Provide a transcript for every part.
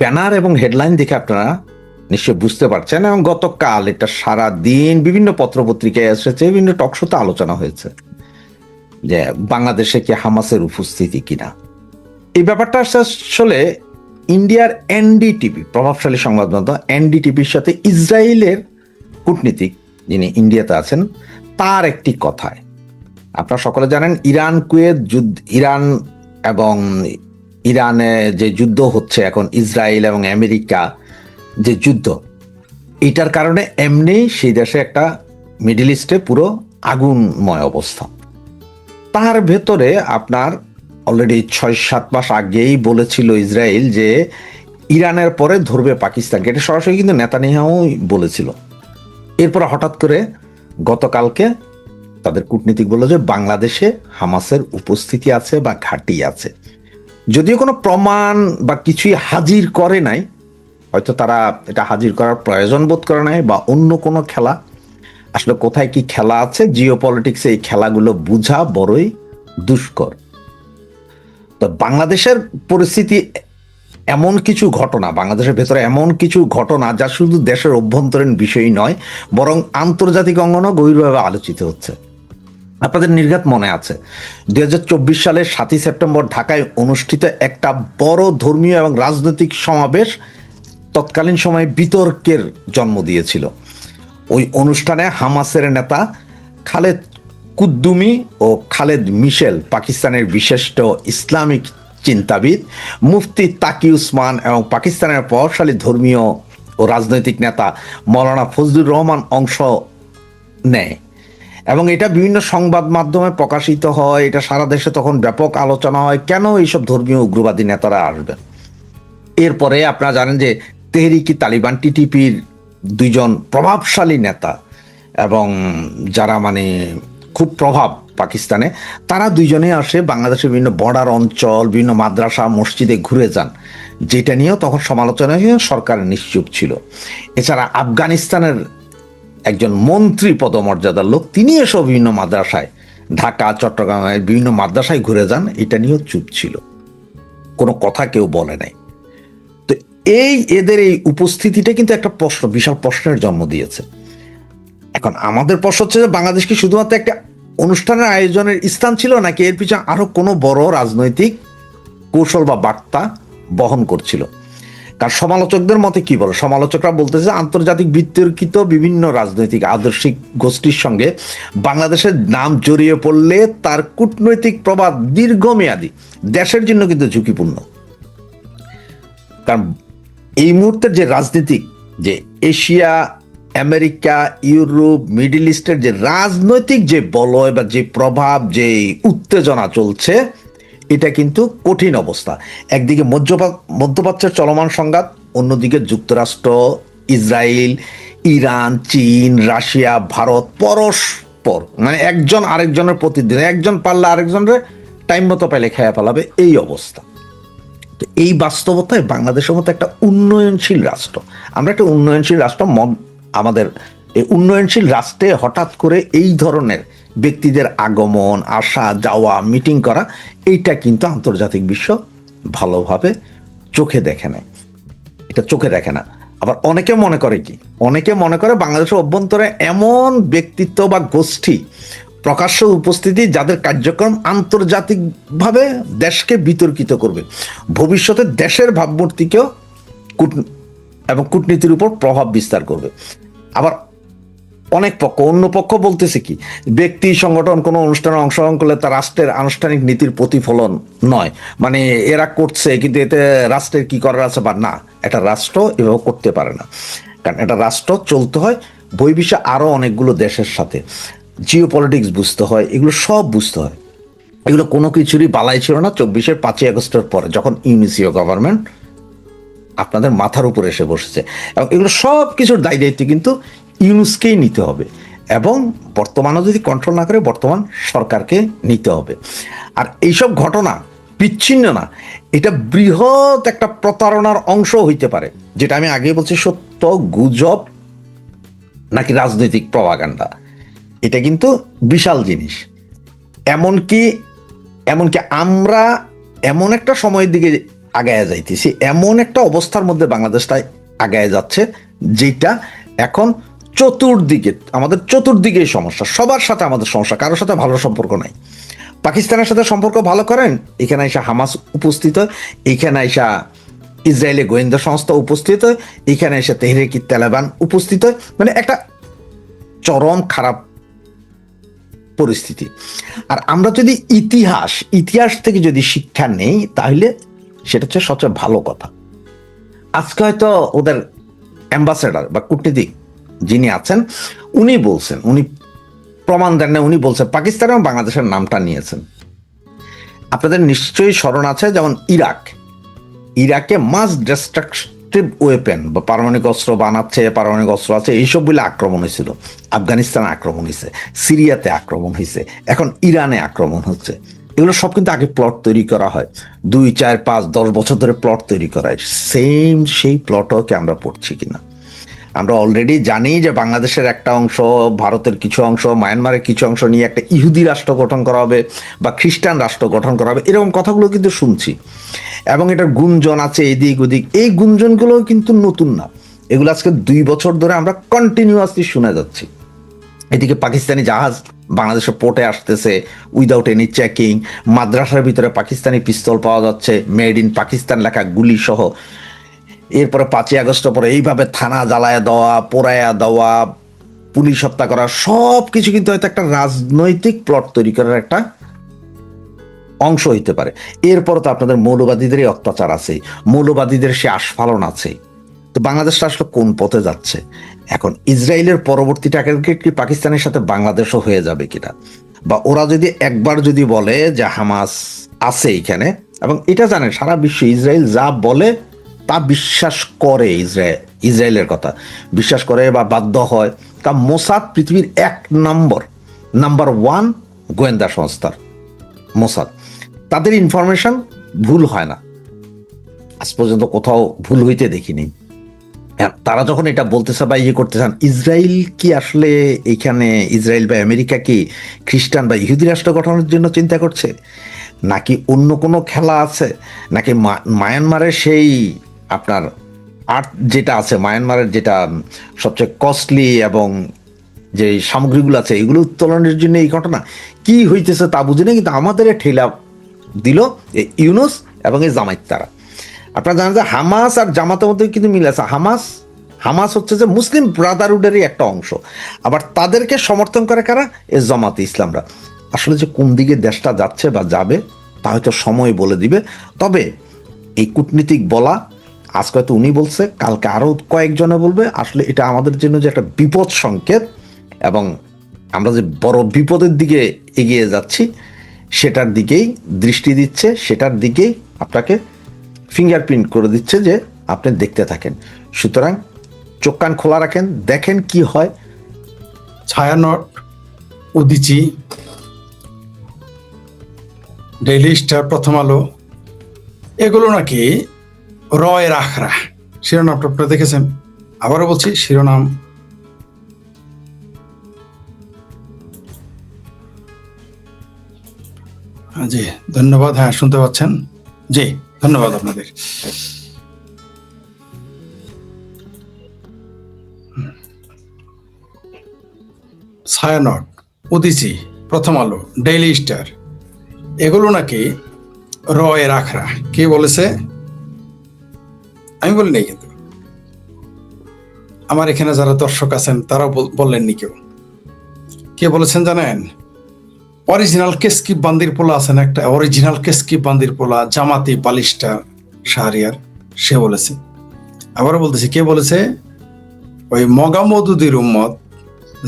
Banner এবং headline দেখে আপনারা নিশ্চয় বুঝতে পারছেন, এবং গতকাল এটা সারা দিন বিভিন্ন পত্রপত্রিকায় এসেছে, বিভিন্ন টকশোতে আলোচনা হয়েছে যে বাংলাদেশে কি হামাসের উপস্থিতি কিনা। এই ব্যাপারটা আসলে ইন্ডিয়ার এনডিটিভি, প্রভাবশালী সংবাদ মাধ্যম এনডিটিভির সাথে ইসরায়েলের কূটনীতিক যিনি ইন্ডিয়াতে আছেন তার একটি কথায়, আপনারা সকলে জানেন ইরান কুয়েত যুদ্ধ, ইরান এবং ইরানে যে যুদ্ধ হচ্ছে এখন, ইসরায়েল এবং আমেরিকা যে যুদ্ধ, এটার কারণে এমনি সেই দেশে একটা মিডল ইস্টে পুরো আগুনময় অবস্থা। তার ভেতরে আপনার অলরেডি 6-7 মাস আগেই বলেছিল ইসরায়েল যে ইরানের পরে ধরবে পাকিস্তানকে, এটা সরাসরি কিন্তু নেতানিয়াহু বলেছিল। এরপর হঠাৎ করে গতকালকে তাদের কূটনীতিক বলল যে বাংলাদেশে হামাসের উপস্থিতি আছে বা ঘাঁটি আছে, যদিও কোনো প্রমাণ বা কিছুই হাজির করে নাই, হয়তো তারা এটা হাজির করার প্রয়োজন বোধ করে নাই বা অন্য কোনো খেলা। আসলে কোথায় কি খেলা আছে, জিও পলিটিক্সে এই খেলাগুলো বোঝা বড়ই দুষ্কর। তো বাংলাদেশের পরিস্থিতি এমন কিছু ঘটনা, বাংলাদেশের ভেতরে এমন কিছু ঘটনা যা শুধু দেশের অভ্যন্তরীণ বিষয় নয়, বরং আন্তর্জাতিক অঙ্গনও গভীরভাবে আলোচিত হচ্ছে। আপনাদের নির্ঘাত মনে আছে 2024 সালের 7ই সেপ্টেম্বর ঢাকায় অনুষ্ঠিত একটা বড় ধর্মীয় এবং রাজনৈতিক সমাবেশ তৎকালীন সময়ে বিতর্কের জন্ম দিয়েছিল। ওই অনুষ্ঠানে হামাসের নেতা খালেদ কুদ্দুমি ও খালেদ মিশেল, পাকিস্তানের বিশিষ্ট ইসলামিক চিন্তাবিদ মুফতি তাকি উসমান এবং পাকিস্তানের প্রভাবশালী ধর্মীয় ও রাজনৈতিক নেতা মৌলানা ফজলুর রহমান অংশ নেয়, এবং এটা বিভিন্ন সংবাদ মাধ্যমে প্রকাশিত হয়। এটা সারা দেশে তখন ব্যাপক আলোচনা হয়, কেন এইসব ধর্মীয় উগ্রবাদী নেতারা আসবেন। এরপরে আপনারা জানেন যে তেহরিকি তালিবান টিটিপির দুইজন প্রভাবশালী নেতা এবং যারা মানে খুব প্রভাব পাকিস্তানে, তারা দুইজনে আসে বাংলাদেশের বিভিন্ন বর্ডার অঞ্চল, বিভিন্ন মাদ্রাসা মসজিদে ঘুরে যান, যেটা নিয়েও তখন সমালোচনা হয়ে সরকার নিশ্চুপ ছিল। এছাড়া আফগানিস্তানের একজন মন্ত্রী পদমর্যাদার লোক, তিনি এসব বিভিন্ন মাদ্রাসায়, ঢাকা চট্টগ্রামের বিভিন্ন মাদ্রাসায় ঘুরে যান, এটা নিয়েও চুপ ছিল, কোনো কথা কেউ বলে নাই। তো এদের এই উপস্থিতিটা কিন্তু একটা প্রশ্ন, বিশাল প্রশ্নের জন্ম দিয়েছে। এখন আমাদের প্রশ্ন হচ্ছে যে বাংলাদেশ কি শুধুমাত্র একটা অনুষ্ঠানের আয়োজনের স্থান ছিল, নাকি এর পিছনে আরো কোনো বড় রাজনৈতিক কৌশল বা বার্তা বহন করছিল? কারণ সমালোচকদের মতে কি বলে, সমালোচকরা বলতেছে আন্তর্জাতিক বিতর্কিত বিভিন্ন রাজনৈতিক আদর্শিক গোষ্ঠীর সঙ্গে বাংলাদেশের নাম জড়িয়ে পড়লে তার কূটনৈতিক প্রভাব দীর্ঘমেয়াদী, দেশের জন্য কিন্তু ঝুঁকিপূর্ণ। কারণ এই মুহূর্তের যে রাজনীতিক, যে এশিয়া, আমেরিকা, ইউরোপ, মিডল ইস্টের যে রাজনৈতিক যে বলয় বা যে প্রভাব, যে উত্তেজনা চলছে, এটা কিন্তু কঠিন অবস্থা। একদিকে মধ্যপ্রাচ্যের চলমান সংঘাত, অন্যদিকে যুক্তরাষ্ট্র, ইসরায়েল, ইরান, চীন, রাশিয়া, ভারত পরস্পর মানে একজন আরেকজনের প্রতিদ্বন্দ্বী, একজন পারলে আরেকজনের টাইম মতো পেলে খেয়া ফেলাবে, এই অবস্থা। তো এই বাস্তবতায় বাংলাদেশের মতো একটা উন্নয়নশীল রাষ্ট্র, আমরা একটা উন্নয়নশীল রাষ্ট্র, আমাদের এই উন্নয়নশীল রাষ্ট্রে হঠাৎ করে এই ধরনের ব্যক্তিদের আগমন, আসা যাওয়া, মিটিং করা, এইটা কিন্তু আন্তর্জাতিক বিশ্ব ভালোভাবে চোখে দেখে না, এটা চোখে দেখে না। আবার অনেকে মনে করে কি, অনেকে মনে করে বাংলাদেশের অভ্যন্তরে এমন ব্যক্তিত্ব বা গোষ্ঠী প্রকাশ্য উপস্থিতি, যাদের কার্যক্রম আন্তর্জাতিকভাবে দেশকে বিতর্কিত করবে, ভবিষ্যতে দেশের ভাবমূর্তিকেও এবং কূটনীতির উপর প্রভাব বিস্তার করবে। আবার অনেক পক্ষ, অন্য পক্ষ বলতেছে কি, ব্যক্তি সংগঠন কোনো অনুষ্ঠানে অংশগ্রহণ করলে তা রাষ্ট্রের আনুষ্ঠানিক নীতির প্রতিফলন নয়, মানে এরা করছে কিন্তু এতে রাষ্ট্রের কি করার আছে বা না, একটা রাষ্ট্র এভাবে করতে পারে না। কারণ একটা রাষ্ট্র চলতে হয় বহির্বিশ্বে আরো অনেকগুলো দেশের সাথে, জিও পলিটিক্স বুঝতে হয়, এগুলো সব বুঝতে হয়। এগুলো কোনো কিছুরই বালাই ছিল না 24-এর 5ই আগস্টের পরে, যখন ইউনিসিও গভর্নমেন্ট আপনাদের মাথার উপরে এসে বসেছে, এবং এগুলো সব কিছুর দায় দায়িত্ব কিন্তু ইউনুসকেই নিতে হবে, এবং বর্তমানও যদি কন্ট্রোল না করে বর্তমান সরকারকে নিতে হবে। আর এইসব ঘটনা বিচ্ছিন্ন না, এটা বৃহৎ একটা প্রতারণার অংশ হইতে পারে, যেটা আমি আগে বলছি, সত্য, গুজব নাকি রাজনৈতিক প্রপাগান্ডা, এটা কিন্তু বিশাল জিনিস। এমনকি এমনকি আমরা এমন একটা সময়ের দিকে আগায় যাইতেছি, এমন একটা অবস্থার মধ্যে বাংলাদেশটা আগায় যাচ্ছে, যেটা এখন চতুর্দিকে আমাদের চতুর্দিকেই সমস্যা, সবার সাথে আমাদের সমস্যা, কারোর সাথে ভালো সম্পর্ক নাই। পাকিস্তানের সাথে সম্পর্ক ভালো করেন, এখানে এসে হামাস উপস্থিত হয়, এখানে এসে ইসরায়েলি গোয়েন্দা সংস্থা উপস্থিত হয়, এখানে এসে তেহরিক তালেবান উপস্থিত হয়, মানে একটা চরম খারাপ পরিস্থিতি। আর আমরা যদি ইতিহাস থেকে যদি শিক্ষা নেই, তাহলে সেটা হচ্ছে সবচেয়ে ভালো কথা। আজকে হয়তো ওদের অ্যাম্বাসেডার বা কূটনীতিক যিনি আছেন, উনি বলছেন, উনি প্রমাণ দেন না, উনি বলছেন পাকিস্তান এবং বাংলাদেশের নামটা নিয়েছেন। আপনাদের নিশ্চয়ই স্মরণ আছে, যেমন ইরাকে মাস ডিস্ট্রাকটিভ ওয়েপেন বা পারমাণবিক অস্ত্র বানাচ্ছে, পারমাণবিক অস্ত্র আছে, এইসব বলে আক্রমণ হয়েছিল। আফগানিস্তানে আক্রমণ হয়েছে, সিরিয়াতে আক্রমণ হয়েছে, এখন ইরানে আক্রমণ হচ্ছে। এগুলো সব কিন্তু আগে প্লট তৈরি করা হয়, 2, 4, 5, 10 বছর ধরে প্লট তৈরি করা হয়। সেই প্লটকে আমরা পড়ছি কিনা? আমরা অলরেডি জানি যে বাংলাদেশের একটা অংশ, ভারতের কিছু অংশ, মায়ানমারের কিছু অংশ নিয়ে একটা ইহুদি রাষ্ট্র গঠন করা হবে বা খ্রিস্টান রাষ্ট্র গঠন করা হবে, এরকম কথাগুলো কিন্তু শুনছি। এবং এটার গুঞ্জন আছে এদিক ওদিক, এই গুঞ্জনগুলো কিন্তু নতুন না, এগুলো আজকে 2 বছর ধরে আমরা কন্টিনিউয়াসলি শুনে যাচ্ছি। এদিকে পাকিস্তানি জাহাজ বাংলাদেশের পোর্টে আসতেছে উইদাউট এনি চেকিং, মাদ্রাসার ভিতরে পাকিস্তানি পিস্তল পাওয়া যাচ্ছে, মেড ইন পাকিস্তান লেখা গুলি সহ। এরপরে 5ই আগস্টের পরে এইভাবে থানা জ্বালায়া দেওয়া, পোড়ায়া দেওয়া, পুলিশ হত্যা করা, সব কিছু কিন্তু হয়তো একটা রাজনৈতিক প্লট তৈরি করার একটা অংশ হইতে পারে। এরপর তো আপনাদের মৌলবাদীদেরই অত্যাচার আছে, মৌলবাদীদের সে আস্ফালন আছে। তো বাংলাদেশটা আসলে কোন পথে যাচ্ছে? এখন ইসরায়েলের পরবর্তী টার্গেট কি পাকিস্তানের সাথে বাংলাদেশও হয়ে যাবে কিনা? বা ওরা যদি একবার যদি বলে যে হামাস আছে এখানে, এবং এটা জানেন সারা বিশ্ব ইসরায়েল যা বলে তা বিশ্বাস করে, ইসরায়েলের কথা বিশ্বাস করে বা বাধ্য হয়। তা মোসাদ পৃথিবীর 1 নাম্বার 1 গোয়েন্দা সংস্থার মোসাদ, তাদের ইনফরমেশন ভুল হয় না, আজ পর্যন্ত কোথাও ভুল হইতে দেখিনি। তারা যখন এটা বলতেছে বা করতে চান, ইসরায়েল কি আসলে এখানে, ইসরায়েল বা আমেরিকা কি খ্রিস্টান বা ইহুদি রাষ্ট্র গঠনের জন্য চিন্তা করছে, নাকি অন্য কোনো খেলা আছে, নাকি মায়ানমারের সেই আপনার আর্ট যেটা আছে, মায়ানমারের যেটা সবচেয়ে কস্টলি এবং যে সামগ্রীগুলো আছে, এগুলো উত্তোলনের জন্য এই ঘটনা কি হইতেছে তা বুঝি না, কিন্তু আমাদের ঠেলা দিল ইউনুস এবং এই জামায়াত। তারা, আপনারা জানেন যে হামাস আর জামাতের মধ্যে কিন্তু মিল আছে। হামাস হচ্ছে যে মুসলিম ব্রাদারহুডেরই একটা অংশ, আবার তাদেরকে সমর্থন করে কারা? এ জামাতে ইসলামরা। আসলে যে কোন দিকে দেশটা যাচ্ছে বা যাবে তা হয়তো সময় বলে দিবে। তবে এই কূটনীতিক বলা, আজকে হয়তো উনি বলছে, কালকে আরো কয়েকজনে বলবে, আসলে এটা আমাদের জন্য যে একটা বিপদ সংকেত এবং আমরা যে বড় বিপদের দিকে এগিয়ে যাচ্ছি সেটার দিকেই দৃষ্টি দিচ্ছে, সেটার দিকেই আপনাকে ফিঙ্গারপ্রিন্ট করে দিচ্ছে যে আপনি দেখতে থাকেন। সুতরাং চোখ কান খোলা রাখেন, দেখেন কি হয়। ছায়ানট, উদিচি, ডেইলি স্টার, প্রথম আলো, এগুলো নাকি রয়ের আখড়া। শিরোনামটা আপনারা দেখেছেন, আবারও বলছি শিরোনাম জি ধন্যবাদ। হ্যাঁ, শুনতে পাচ্ছেন? জি ধন্যবাদ আপনাদের। ছায়ানট, উদিচি, প্রথম আলো, ডেইলি স্টার, এগুলো নাকি রয়ের আখড়া। কে বলেছে? আমি বলিনি, কিন্তু আমার এখানে যারা দর্শক আছেন তারাও বললেননি। কে বলেছেন জানেন? অরিজিনাল কেসকিপ বান্দির পোলা আছেন একটা, অরিজিনাল কেসকিপ বান্দির পোলা, জামাতি বালিশটা শাহরিয়ার, সে বলেছে। আবারও বলতেছি, কে বলেছে? ওই মগা মদুদির উম্মত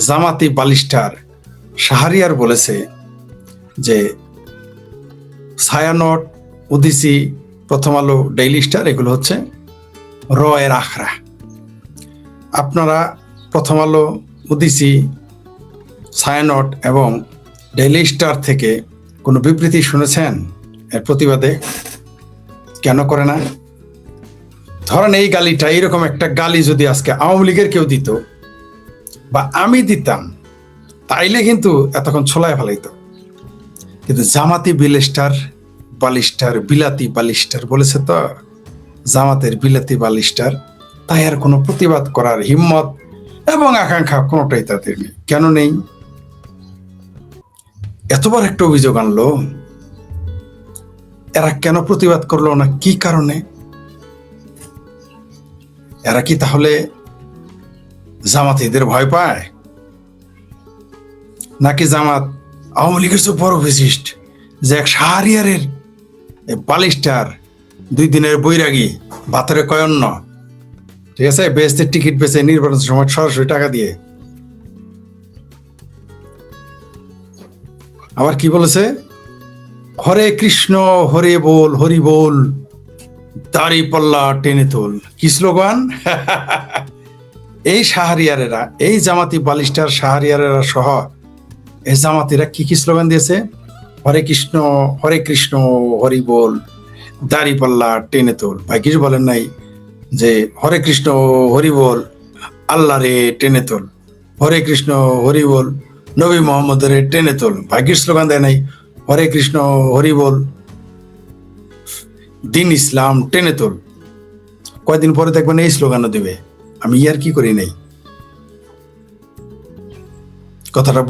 জামাতি বালিস্টার শাহরিয়ার বলেছে যে ছায়ানট, উদিসি, প্রথম আলো, ডেইলি স্টার এগুলো হচ্ছে রয়ের আখড়া। আপনারা প্রথম আলো, উদিসি, ছায়ানট এবং ডেইলি স্টার থেকে কোনো বিবৃতি শুনেছেন এর প্রতিবাদে? কেন করে না? ধরেন এই গালিটা, এইরকম একটা গালি যদি আজকে আওয়ামী লীগের কেউ দিত বা আমি দিতাম, তাইলে কিন্তু এতক্ষণ ছোলায় ফেলাইতো। কিন্তু জামাতি বিলেস্টার, বালিস্টার, বিলাতি বালিস্টার বলেছে তো, জামাতের বিলাতি বালিস্টার, তাই আর কোনো প্রতিবাদ করার হিম্মত এবং আকাঙ্ক্ষা কোনোটাই তাদের নেই। কেন নেই? এতবার একটা অভিযোগ আনলো, এরা কেন প্রতিবাদ করলো না? কি কারণে? এরা কি তাহলে জামাতিদের ভয় পায়, নাকি জামাত আওয়ামী লীগের চেয়ে বড় ফেসিস্ট, যে এক শাহরিয়ারের বালিস্টার, 2 দিনের বৈরাগী, ভাতরে কয়ন্ন, ঠিক আছে, বেহেশতের টিকিট বেচে নির্বাচনের সময় সরাসরি টাকা দিয়ে। আবার কি বলেছে? হরে কৃষ্ণ হরে বল, হরি বল, দাড়ি পাল্লা টেনে তোল। কি স্লোগান! এই শাহরিয়ারেরা, এই জামাতি বালিস্টার শাহরিয়ারেরা সহ এই জামাতিরা কি কি স্লোগান দিয়েছে? হরে কৃষ্ণ হরি বল, দাড়ি পাল্লা টেনে তোল। ভাই কিছু বলেন নাই যে হরে কৃষ্ণ হরি বল, আল্লাহ রে টেনে তোল, হরে কৃষ্ণ হরি বল, নবী মোহাম্মদ রে টেনে তোল। ভাগ্যের স্লোগান দেয় নাই হরে কৃষ্ণ হরি বল, দিন ইসলাম টেনে তোল। কয়দিন পরে দেখবেন এই স্লোগানও দেবে। আমি ইয়ার কি করি নাই, কথাটা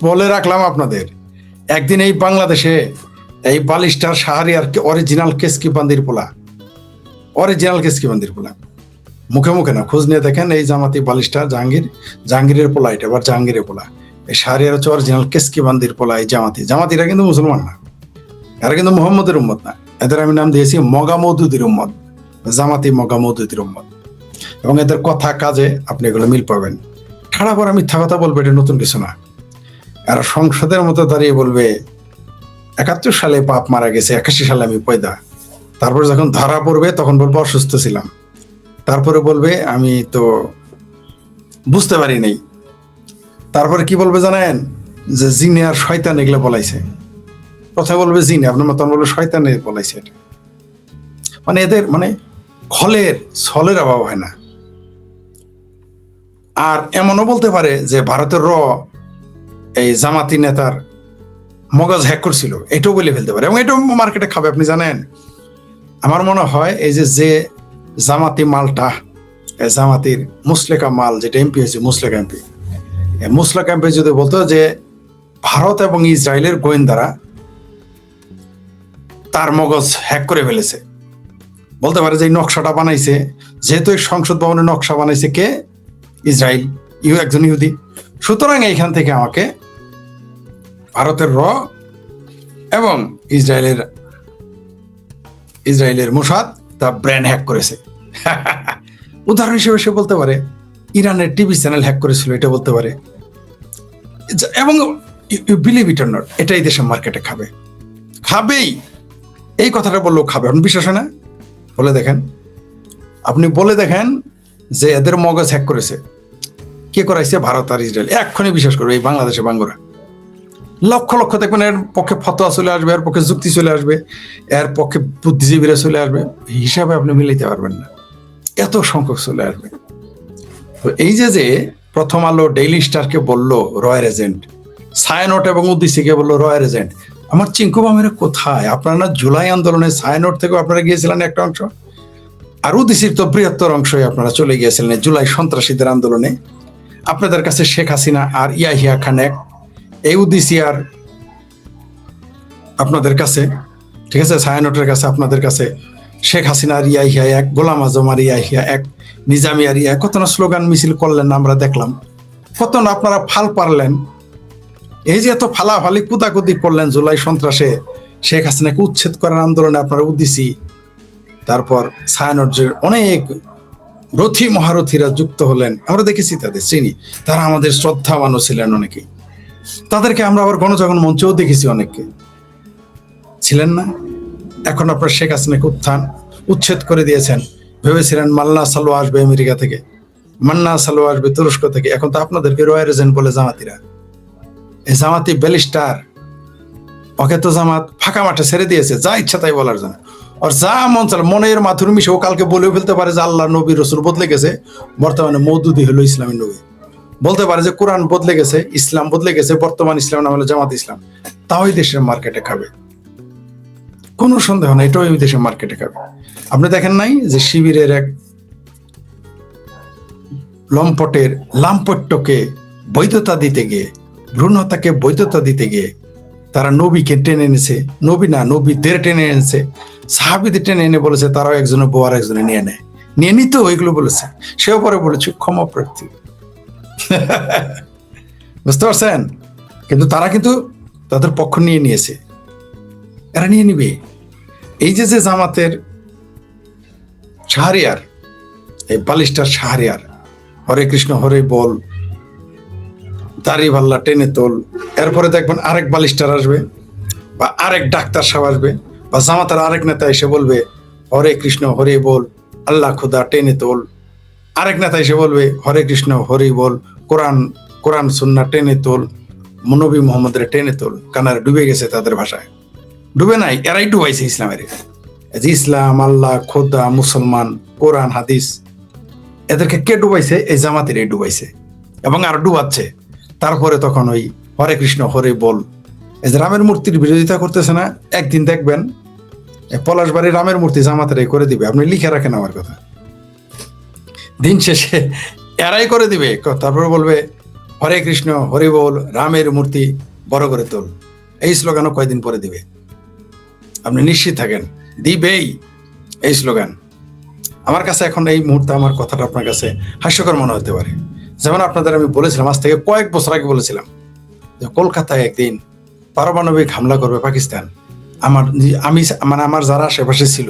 বলে রাখলাম আপনাদের। একদিন এই বাংলাদেশে এই বালিস্টার শাহরিয়ার অরিজিনাল কেসকি বান্দির পোলা, মুখে মুখে না, খোঁজ নিয়ে দেখেন, এই জামাতি বালিস্টার জাহাঙ্গীরের পোলা, এটা আবার জাহাঙ্গীরের পোলা। এই শাহরিয়ার হচ্ছে অরিজিনাল কেসকি বান্দির পোলা। এই জামাতিরা কিন্তু মুসলমান না, এরা কিন্তু মোহাম্মদের উম্মত না। এদের আমি নাম দিয়েছি মগা মৌদুদির উম্মত, জামাতি মগা মৌদুদির উম্মত। এবং এদের কথা কাজে আপনি এগুলো মিল পাবেন। ঠাড়া পড়া মিথ্যা কথা বলবে, এটা নতুন কিছু না। এরা সংসদের মতো দাঁড়িয়ে বলবে 71 সালে বাপ মারা গেছে, 81 সালে আমি পয়দা। তারপর যখন ধরা পড়বে তখন বলবো অসুস্থ ছিলাম। তারপরে বলবে আমি তো বুঝতে পারি নাই। তারপরে কি বলবে জানেন? যে জিনে আর শয়তান এগুলো বলাইছে। কথা বলবে জিনে, আপনার মতন বলবে শয়তানে বলাইছে। এটা মানে এদের ছলের অভাব হয় না। আর এমনও বলতে পারে যে ভারতের এই জামাতি নেতার মগজ হ্যাক করছিল, এটাও বলে ফেলতে পারে, এবং এটাও মার্কেটে খাবে। আপনি জানেন, আমার মনে হয় এই যে জামাতি মালটা, জামাতির মুসলেকা মাল, যেটা এমপি হয়েছে, মুসলেকা এমপি যদি বলতো যে ভারত এবং ইসরায়েলের গোয়েন্দারা তার মগজ হ্যাক করে ফেলেছে, বলতে পারে যে এই নকশাটা বানাইছে, যেহেতু এই সংসদ ভবনের নকশা বানাইছে কে? ইসরায়েল, একজন ইহুদি। সুতরাং এইখান থেকে আমাকে ভারতের এবং ইসরায়েলের মোসাদ তা ব্র্যান্ড হ্যাক করেছে। উদাহরণ হিসেবে সে বলতে পারে ইরানের টিভি চ্যানেল হ্যাক করেছিল, এটা বলতে পারে। এবং বিলিভ ইট অর নট, এটাই দেশের মার্কেটে খাবেই। এই কথাটা বললেও খাবে। আপনি বিশ্বাস হয় না? আপনি বলে দেখেন যে এদের মগজ হ্যাক করেছে। কে করাইছে? ভারত আর ইসরায়েল। এক্ষুনি বিশ্বাস করবে এই বাংলাদেশে বাঙ্গুরা। লক্ষ লক্ষ দেখবেন এর পক্ষে ফতোয়া চলে আসবে, এর পক্ষে যুক্তি চলে আসবে, এর পক্ষে বুদ্ধিজীবীরা চলে আসবে। হিসাবে আপনি মিলাইতে পারবেন না, এত সংখ্যক চলে আসবে। তো এই যে প্রথম আলো ডেইলি স্টারকে বললো রয়ের এজেন্ট, ছায়ানট এবং উদ্দিসিকে বললো রয়ের এজেন্ট। আমার চিঙ্কু বামের কোথায়? আপনারা না জুলাই আন্দোলনে ছায়ানট থেকেও আপনারা গিয়েছিলেন একটা অংশ, আর উদ্দিসির তো বৃহত্তর অংশই আপনারা চলে গিয়েছিলেন জুলাই সন্ত্রাসীদের আন্দোলনে। আপনাদের কাছে শেখ হাসিনা আর ইয়াহিয়া খান এক, এই উদ্দিসি আর আপনাদের কাছে, ঠিক আছে, ছায়ানটের কাছে, আপনাদের কাছে শেখ হাসিনা আর ইয়াহিয়া এক, গোলাম আজম আর ইয়াহিয়া এক, নিজামি আর ইয়া। কত না স্লোগান মিছিল করলেন না আমরা দেখলাম, কত না আপনারা ফাল পারলেন। এই যে এত ফালাফালি কুদাকুদি করলেন জুলাই সন্ত্রাসে, শেখ হাসিনাকে উচ্ছেদ করার আন্দোলনে আপনারা উদ্দিসি, তারপর ছায়ানটের অনেক রথী মহারথীরা যুক্ত হলেন, আমরা দেখেছি, তাদের চিনি, তারা আমাদের শ্রদ্ধা মানুষ ছিলেন অনেকেই। তাদেরকে আমরা আবার গণজাগরণ মঞ্চেও দেখেছি, অনেককে ছিলেন না। এখন আপনার শেখ হাসিনাকে উচ্ছেদ করে দিয়েছেন। ভেবেছিলেন মান্না সালোয়া আসবে আমেরিকা থেকে, মান্না সালোয়া আসবে তুরস্ক থেকে। এখন তো আপনাদেরকে রয়্যাল এজেন্ট বলে জামাতিরা। এই জামাতি ব্যালিস্টার, ওকে তো জামাত ফাঁকা মাঠে ছেড়ে দিয়েছে যা ইচ্ছা তাই বলার জন্য। আর যা মন চাল মনের মাথুর মিশে ও কালকে বলেও ফেলতে পারে যে আল্লাহ নবী রসুল বদলে গেছে, বর্তমানে মওদুদি হলো ইসলামী নবী। বলতে পারে যে কোরআন বদলে গেছে, ইসলাম বদলে গেছে, বর্তমান ইসলাম নাম হলো জামাত ইসলাম। তাও দেশের মার্কেটে খাবে। কোনো সন্দেহ নাই, এটাও এই দেশে মার্কেটে খাবে। আপনি দেখেন নাই যে শিবিরের এক লম্পটের লাম্পট্যকে বৈধতা দিতে গিয়ে, ভ্রূণ হত্যাকে বৈধতা দিতে গিয়ে তারা নবীকে টেনে এনেছে, নবী না নবীদের টেনে এনেছে, সাহাবীদের টেনে এনে বলেছে তারাও একজনের বউ আর একজনে নিয়ে নেয়, নিয়ে নিত ওইগুলো বলেছে। সেও পরে বলেছে ক্ষমা প্রার্থী। বুঝতে পারছেন? কিন্তু তারা কিন্তু তাদের পক্ষ নিয়ে নিয়েছে, এরা নিয়ে নিবে। এই যে যে জামাতের শাহরিয়ার, এই বালিশটার শাহরিয়ার, হরে কৃষ্ণ হরে বল, দাড়ি ভাল্লা টেনে তোল, এরপরে দেখবেন আরেক বালিশটার আসবে বা আরেক ডাক্তার সাহেব আসবে বা জামাতের আরেক নেতা এসে বলবে হরে কৃষ্ণ হরে বল, আল্লাহ খুদা টেনে তোল। আরেক নেতা এসে বলবে হরে কৃষ্ণ হরে বল, কোরআন কোরআন সুন্নাহ টেনে তোল, নবী মুহাম্মদের টেনে তোল। কানারে ডুবে গেছে তাদের ভাষায়, ডুবে নাই, এরাই ডুবাইছে ইসলামের। এই যে ইসলাম, আল্লাহ, খোদা, মুসলমান, কোরআন, হাদিস, এদেরকে কে ডুবাইছে? এই জামাতেরই ডুবাইছে এবং আর ডুবাচ্ছে। তারপরে তখন ওই হরে কৃষ্ণ হরে বল, এই যে রামের মূর্তির বিরোধিতা করতেছে না, একদিন দেখবেন পলাশবাড়ি রামের মূর্তি জামাতের করে দিবে। আপনি লিখে রাখেন আমার কথা, দিন শেষে এরাই করে দিবে। তারপরে বলবে হরে কৃষ্ণ হরে বল, রামের মূর্তি বড় করে তোল। এই স্লোগানও কয়দিন পরে দিবে, আপনি নিশ্চিত থাকেন, দিবেই এই স্লোগান। আমার কাছে এখন এই মুহূর্তে আমার কথাটা আপনার কাছে হাস্যকর মনে হতে পারে। যেমন আপনাদের আমি বলেছিলাম, আজ থেকে কয়েক বছর আগে বলেছিলাম যে কলকাতায় একদিন পারমাণবিক হামলা করবে পাকিস্তান। আমার যারা আশেপাশে ছিল,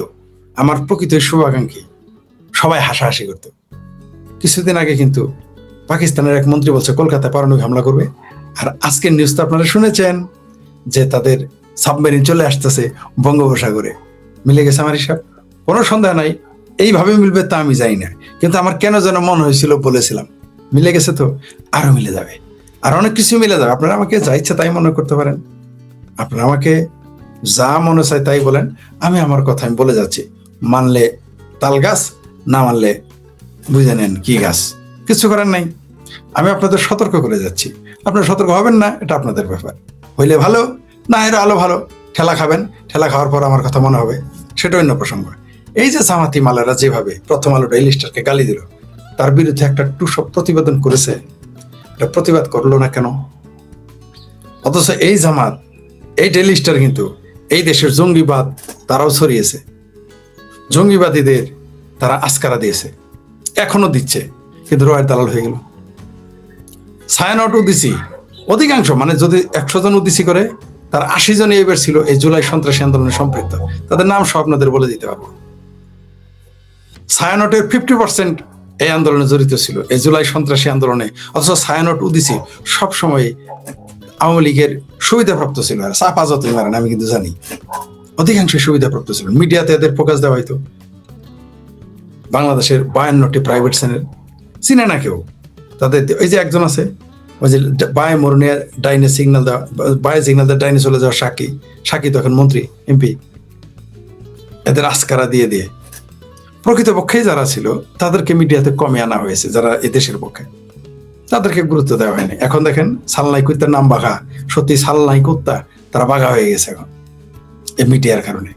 আমার প্রকৃত শুভাকাঙ্ক্ষী, সবাই হাসাহাসি করতো। কিছুদিন আগে কিন্তু পাকিস্তানের এক মন্ত্রী বলছে কলকাতায় পারমাণবিক হামলা করবে। আর আজকের নিউজ তো আপনারা শুনেছেন যে তাদের সাবমেরিন চলে আসতেছে বঙ্গোপসাগরে। মিলে গেছে আমার হিসাব, কোনো সন্দেহ নাই। এইভাবে মিলবে তা আমি জানি না, কিন্তু আমার কেন যেন মনে হয়েছিল, বলেছিলাম মিলে গেছে, তো আরো মিলে যাবে, আর অনেক কিছু মিলে যাবে। আপনারা আমাকে যা ইচ্ছা তাই মনে করতে পারেন, আপনারা আমাকে যা মনে চায় তাই বলেন, আমি আমার কথা আমি বলে যাচ্ছি। মানলে তাল গাছ, না মানলে বুঝে নেন কি গাছ, কিছু করার নাই। আমি আপনাদের সতর্ক করে যাচ্ছি, আপনারা সতর্ক হবেন না, এটা আপনাদের ব্যাপার। হইলে ভালো, না এরা আলো ভালো, ঠেলা খাবেন, ঠেলা খাওয়ার পর আমার কথা মনে হবে, সেটা অন্য প্রসঙ্গ। এই যে জামাতি মালারা যেভাবে প্রথম আলো ডেইলি স্টারকে গালি দিল, তার বিরুদ্ধে একটা টুসব প্রতিবেদন করেছে, এটা প্রতিবাদ করলো না কেন? অথচ এই জামাত, এই ডেইলি স্টার কিন্তু এই দেশের জঙ্গিবাদ তারাও ছড়িয়েছে, জঙ্গিবাদীদের তারা আস্কারা দিয়েছে, এখনো দিচ্ছে, কিন্তু রয়ের দালাল হয়ে গেল। ছায়ানট উদিসি অধিকাংশ, মানে যদি 100 জন উদিসি করে, তার 80 জন এবার ছিল এই জুলাই সন্ত্রাসী আন্দোলনে সম্পৃক্ত। তাদের নাম সব আপনাদের বলে দিতে পারবো। ছায়ানটের 50% এই আন্দোলনে জড়িত ছিল, এই জুলাই সন্ত্রাসী আন্দোলনে। অথচ ছায়ানট উদিসি সবসময় আওয়ামী লীগের সুবিধাপ্রাপ্ত ছিল, আর চাপা যতই মারেন আমি কিন্তু জানি, অধিকাংশ সুবিধাপ্রাপ্ত ছিল। মিডিয়াতে এদের প্রকাশ দেওয়া হয়তো। বাংলাদেশের 52টি প্রাইভেট চ্যানেল চিনে না কেউ তাদের। ওই যে একজন আছে, ওই যে বায়ে মরণে ডাইনে সিগন্যাল দেওয়া, বায়ে সিগন্যাল দেওয়া ডাইনে চলে যাওয়া সাকি তো এখন মন্ত্রী এমপি, এদের আস্কারা দিয়ে দিয়ে প্রকৃতপক্ষে যারা ছিল তাদেরকে মিডিয়াতে কমে আনা হয়েছে, যারা এদেশের পক্ষে, তাদেরকে গুরুত্ব দেওয়া হয়নি। এখন দেখেন সালনাই কুত্তার নাম বাঘা, সত্যি সালনাই কুত্তা, তারা বাঘা হয়ে গেছে এখন এই মিডিয়ার কারণে।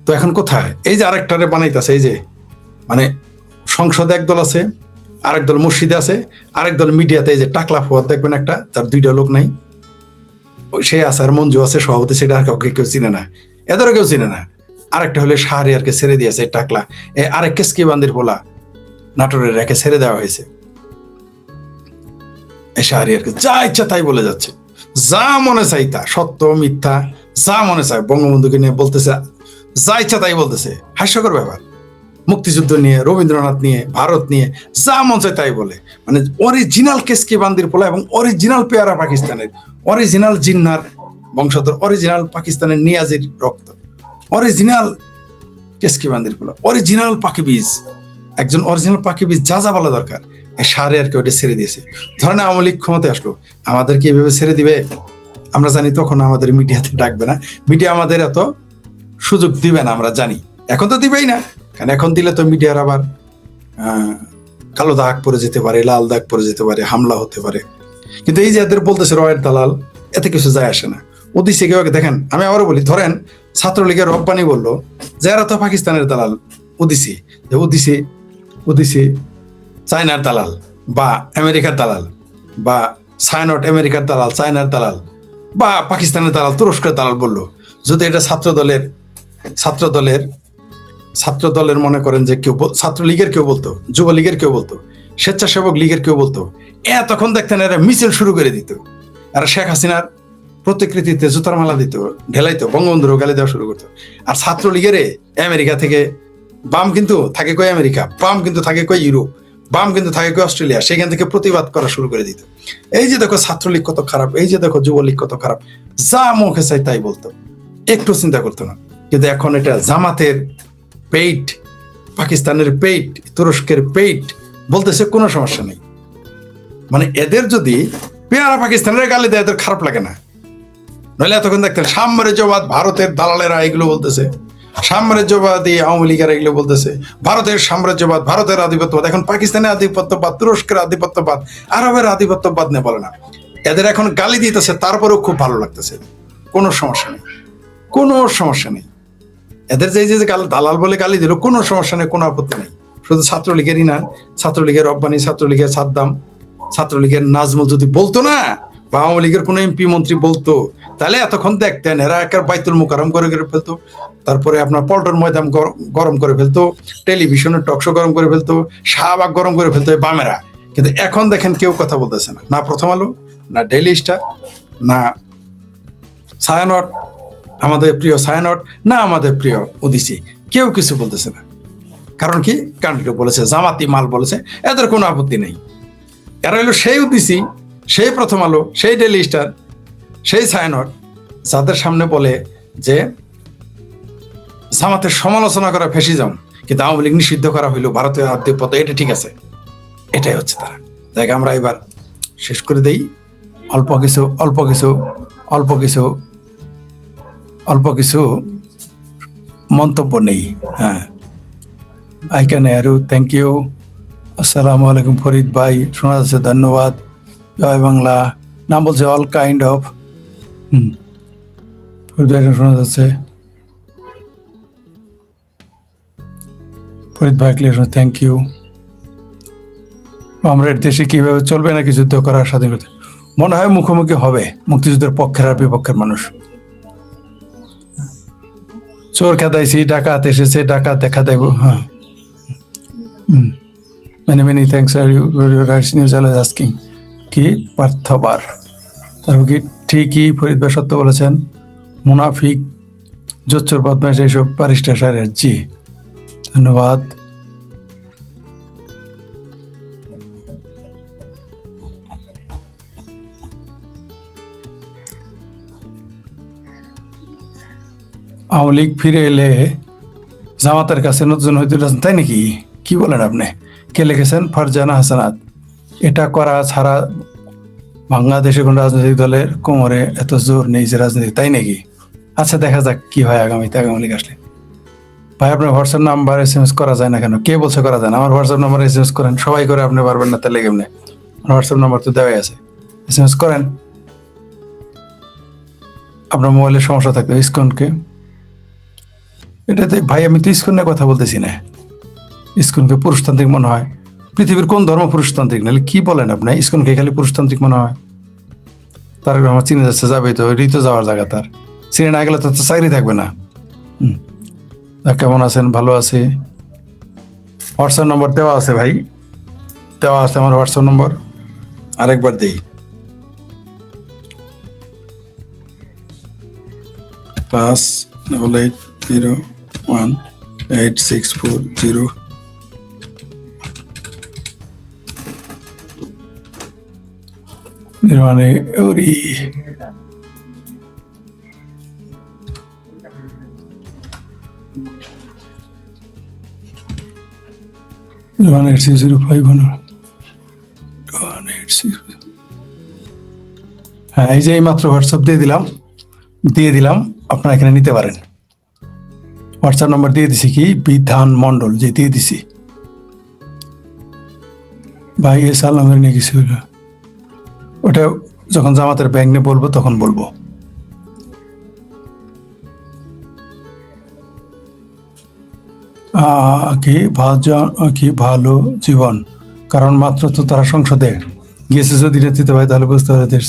তো এখন কোথায় এই যে আরেকটারে বানাইতেছে, এই যে মানে সংসদে একদল আছে, আরেক দল মসজিদে আছে, আরেক দল মিডিয়াতে, এই যে টাকলা ফুয়াদ দেখবেন একটা, তার 2টা লোক নাই, সে আছে, আর মঞ্জু আছে সভাপতি, সেটা আর কাউকে কেউ চিনে না, এদেরও কেউ চিনে না। আরেকটা হলে শাহরিয়ারকে ছেড়ে দিয়েছে টাকলা, আরেক কেসকি বান্দির পোলা নাটোরের একে ছেড়ে দেওয়া হয়েছে। এই শাহরিয়ারকে যা ইচ্ছা তাই বলে যাচ্ছে, যা মনে চাই তা, সত্য মিথ্যা যা মনে চায় বঙ্গবন্ধুকে নিয়ে বলতেছে, যা ইচ্ছা তাই বলতেছে। হাস্যকর ব্যাপার। মুক্তিযুদ্ধ নিয়ে, রবীন্দ্রনাথ নিয়ে, ভারত নিয়ে যা মন চায় তাই বলে। মানে অরিজিনাল কেসকি বান্দির পোলা এবং অরিজিনাল পেয়ারা পাকিস্তানের, অরিজিনাল জিন্নার বংশধর, অরিজিনাল পাকিস্তানের নিয়াজির রক্ত, অরিজিনাল কেসকি বান্দির পোলা, অরিজিনাল পাখি বীজ। একজন অরিজিনাল পাখি বীজ যা যা বলা দরকার, শাহরিয়ারকে ওটা ছেড়ে দিয়েছে। ধরেন আওয়ামী লীগ ক্ষমতায় আসলো, আমাদেরকে এভাবে ছেড়ে দিবে? আমরা জানি তখন আমাদের মিডিয়াতে ডাকবে না, মিডিয়া আমাদের এত সুযোগ দিবে না, আমরা জানি। এখন তো দিবেই না, কারণ এখন দিলে তো মিডিয়ার আবার কালো দাগ পরে যেতে পারে, লাল দাগ পরে যেতে পারে, হামলা হতে পারে। কিন্তু এই যে এদের বলতেছে রয়ের দালাল, এতে কিছু যায় আসে না। ওদিসি কেউ দেখেন, আমি আবারও বলি, ধরেন ছাত্রলীগের রব্বানি বললো যে এরা তো পাকিস্তানের দালাল, ওদিসি, যে ওদিসি ওদিসি চায়নার দালাল বা আমেরিকার দালাল, বা সায়নট আমেরিকার দালাল, চায়নার দালাল, বা পাকিস্তানের দালাল, তুরস্কের দালাল বললো। যদি এটা ছাত্রদলের মনে করেন যে কেউ ছাত্রলীগের কেউ বলতো, যুবলীগের কেউ বলতো, স্বেচ্ছাসেবক লীগের কেউ বলতো, তখন দেখতেন এরা মিছিল শুরু করে দিত, আর শেখ হাসিনার প্রতিকৃতিতে জুতার মালা দিত, ঢেলাইতো, বঙ্গবন্ধুরও গালি দেওয়া শুরু করতো। আর ছাত্রলীগের আমেরিকা থেকে বাম কিন্তু থাকে কই আমেরিকা, বাম কিন্তু থাকে কই ইউরোপ, বাম কিন্তু থাকে কই অস্ট্রেলিয়া, সেখান থেকে প্রতিবাদ করা শুরু করে দিত। এই যে দেখো ছাত্রলীগ কত খারাপ, এই যে দেখো যুবলীগ কত খারাপ, যা মুখে চাই তাই বলতো, একটু চিন্তা করতো না। কিন্তু এখন এটা জামাতের পেইট, পাকিস্তানের পেইট, তুরস্কের পেইট বলতেছে, কোনো সমস্যা নেই। মানে এদের যদি পেয়ারা পাকিস্তানের গালি দেয় এদের খারাপ লাগে না। নইলে এতক্ষণ দেখতেন সাম্রাজ্যবাদ, ভারতের দালালেরা এগুলো বলতেছে, সাম্রাজ্যবাদী আওয়ামী লীগেরা এগুলো বলতেছে, ভারতের সাম্রাজ্যবাদ, ভারতের আধিপত্যবাদ, এখন পাকিস্তানের আধিপত্যবাদ, তুরস্কের আধিপত্যবাদ, আরবের আধিপত্যবাদ নিয়ে বলে না। এদের এখন গালি দিতেছে, তারপরেও খুব ভালো লাগতেছে, কোনো সমস্যা নেই, কোনো সমস্যা নেই। এদের যে দালাল বলে গালি দিল, কোনো সমস্যা নেই, কোনো আপত্তি নেই। শুধু ছাত্রলীগেরই না, ছাত্রলীগের রব্বানি, ছাত্রলীগের সাদ্দাম, ছাত্রলীগের নাজমুল যদি বলতো না, বা আওয়ামী লীগের কোনো এমপি মন্ত্রী বলতো, তাহলে এতক্ষণ দেখতেন এরা একের বাইতুল মুকাররম করে ফেলতো, তারপরে আপনার পল্টন ময়দান গরম করে ফেলতো, টেলিভিশনের টকশো গরম করে ফেলতো, শাহবাগ গরম করে ফেলতো বামেরা। কিন্তু এখন দেখেন কেউ কথা বলতেছে না, না প্রথম আলো, না ডেইলি স্টার, না ছায়ানট, আমাদের প্রিয় ছায়ানট, না আমাদের প্রিয় ওদিসি, কেউ কিছু বলতেছে না। কারণ কি? কারণ কেউ বলেছে জামাতি মাল বলেছে, এদের কোনো আপত্তি নেই। এরা হলো সেই ওদিসি, সেই প্রথম আলো, সেই ডেইলি স্টার, সেই ছায়ানট, যাদের সামনে বলে যে জামাতের সমালোচনা করা ফ্যাসিজম, কিন্তু আওয়ামী লীগ নিষিদ্ধ করা হইলো, ভারতের আধিপত্য, এটা ঠিক আছে। এটাই হচ্ছে তারা। দেখ, আমরা এবার শেষ করে দেই। অল্প কিছু মন্তব্য নেই। হ্যাঁ, আই ক্যান আরু, থ্যাংক ইউ, আসসালামু আলাইকুম ফরিদ ভাই, শোনা যাচ্ছে, ধন্যবাদ, জয় বাংলা, নাম বলছে অল কাইন্ড অফ, ফরিদ ভাই শোনা যাচ্ছে, ফরিদ ভাই ক্লিয়ার, থ্যাংক ইউ। আমরা এর দেশে কিভাবে চলবে নাকি যুদ্ধ করার স্বাধীনতা? মনে হয় মুখোমুখি হবে মুক্তিযুদ্ধের পক্ষের আর বিপক্ষের মানুষ। চোর খেদাইছি, ডাকাত এসেছে, ডাকাত দেখা দেব। হ্যাঁ, many thanks for your rights news always asking. কি পার্থবার, তারপর কি ঠিকই ফরিদ ভাই সত্য বলেছেন, মুনাফিক, জোচ্চোর, বদমাইশ, এইসব ব্যারিস্টার সাহেবের। জি, ধন্যবাদ। আওয়ামী লীগ ফিরে এলে জামাতের কাছে নতুন হইতে, তাই নাকি? কি বলেন আপনি? কে লিখেছেন? ফারজানা হাসানাত। এটা করা ছাড়া বাংলাদেশে কোন রাজনৈতিক দলের কোমরে এত জোর নেই যে রাজনীতি, তাই নাকি? আচ্ছা, দেখা যাক কি হয় আগামীতে, আওয়ামী লীগ আসলে। ভাই, আপনার হোয়াটসঅ্যাপ নাম্বার SMS করা যায় না কেন? কে বলছে করা যায় না? আমার হোয়াটসঅ্যাপ নাম্বার SMS করেন, সবাই করে, আপনি পারবেন না তাহলে কেমনে? হোয়াটসঅ্যাপ নাম্বার তো দেওয়াই আছে, SMS করেন। আপনার মোবাইলের সমস্যা থাকবে, ইসকনকে এটাতে, ভাই আমি তো ইসকনের কথা বলতেছি না। ইসকনকে পুরুষতান্ত্রিক মনে হয়? পৃথিবীর কোন ধর্ম পুরুষতান্ত্রিক? নাহলে কি বলেন আপনি? ইসকনকে খালি পুরুষতান্ত্রিক মনে হয়? তার আমার চিনে যাচ্ছে, যাবে তো, এটাই তো যাওয়ার জায়গা তার। চিনে না গেলে তো চাকরি থাকবে না। কেমন আছেন? ভালো আছি। হোয়াটসঅ্যাপ নম্বর দেওয়া আছে ভাই, দেওয়া আছে আমার হোয়াটসঅ্যাপ নম্বর, আরেকবার দিই, 588018640। নির্মাণে ওরি হ্যাঁ, এই যে এই মাত্র হোয়াটসঅ্যাপ দিয়ে দিলাম, আপনারা এখানে নিতে পারেন। হোয়াটসঅ্যাপ নাম্বার দিয়ে দিছি, কি বিধান মন্ডল, যে দিয়ে দিছি ভাই। এ সাল নাম্বার নিয়ে কিছু, ওটা যখন জামাতের ব্যাংক নিয়ে বলবো তখন বলবো। কি ভালো জীবন, কারণ মাত্র তো তারা সংসদে গিয়েছে, যদি নেতৃত্ব হয় তাহলে বুঝতে পারে দেশ